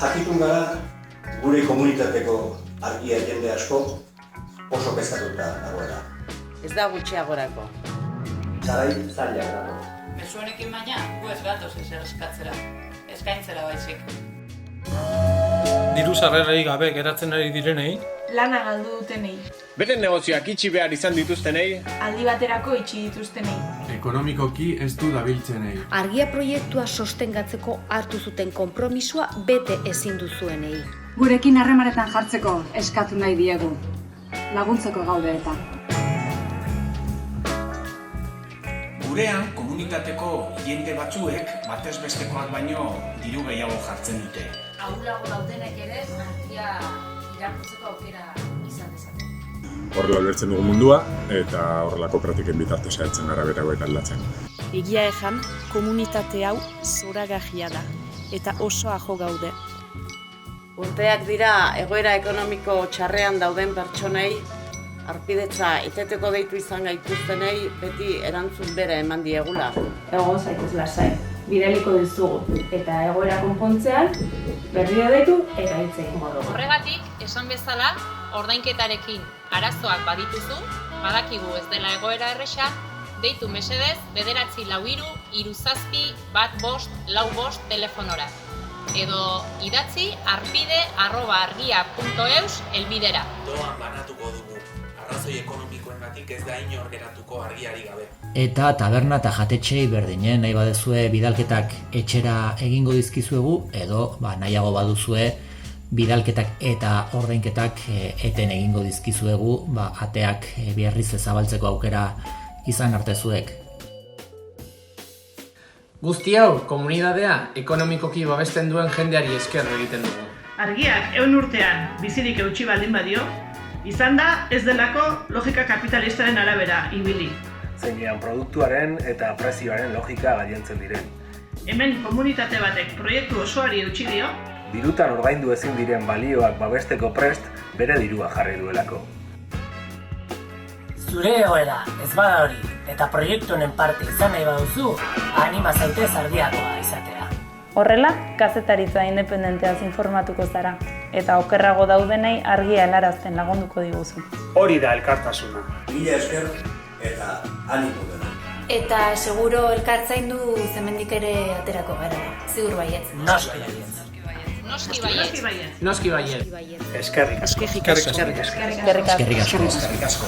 Jakitun gara, gure komunitateko argia jende asko oso kezkatuta dagoela. Ez da gutxiagorako. Garai zailak dago. Mezuarekin baina, gu ez gatoz ezer eskatzera, eskaintzera baizik. Diru sarrerarik gabe geratzen ari direnei, lana galdu dutenei, Beren negozioak itxi behar izan dituztenei, aldi baterako itxi dituztenei, ekonomikoki ez du dabiltzenei, Argia proiektua sostengatzeko hartu zuten konpromisoa bete ezin duzuenei. Gurekin harremanetan jartzeko eskatu nahi diegu. Laguntzeko gaude eta. Gurean, komunitateko jende batzuek batez bestekoak baino diru gehiago jartzen dute. Ahulago daudenek ere, argia irakurtzeko aukera izan dezake. Horrela ulertzen dugu mundua eta horrelako praktiken bitartez saiatzen gara beragoek aldatzen. Egia ejan, komunitate hau zoragarria da eta oso ajo gaude. Urteak dira egoera ekonomiko txarrean dauden pertsonei, arpidetza iteteko deitu izan gaituztenei beti erantzun bere eman diegula. Egon zaitez lasai, bidaliko dizugu eta egoera konpontzean berriro deitu eta hitz egingo dugu. Horregatik, esan bezala, ordainketarekin arazoak badituzu, badakigu ez dela egoera erresa, deitu mesedez 943-37-155-45 telefonora. Edo idatzi arpide@argia.eus helbidera. Doan banatuko dugu. Arrazoi ekonomikoengatik ez da inor geratuko argiari gabe. Eta taberna eta jatetxei berdinen nahi badezue bidalketak etxera egingo dizkizuegu edo nahiago baduzue bidalketak eta ordainketak eten egingo dizkizuegu ateak berriz zabaltzeko aukera izan arte zuek. Guzti hau, komunitatea ekonomikoki babesten duen jendeari esker egiten dugu. Argiak 100 urtean bizirik eutsi baldin badio, izan da ez delako logika kapitalistaren arabera ibili. zeinean produktuaren eta prezioaren logika gailentzen diren. Hemen komunitate batek proiektu osoari eutsi dio, Dirutan ordaindu ezin diren balioak babesteko prest bere dirua jarri duelako. Zure egoera ez bada hori eta proiektu honen parte izan nahi baduzu, anima zaitez argiakoa izatea. Horrela, kazetaritza independenteaz informatuko zara eta okerrago daudenei argia helarazten lagunduko diguzu. Hori da elkartasuna. Mila esker eta animo dena. Eta seguro elkartzaindu zemendik ere aterako gara, ziur baietz. Noski baietz. Noski baietz. Noski baietz. Eskerrik asko. Eskerrik asko. Eskerrik asko. Eskerrik asko.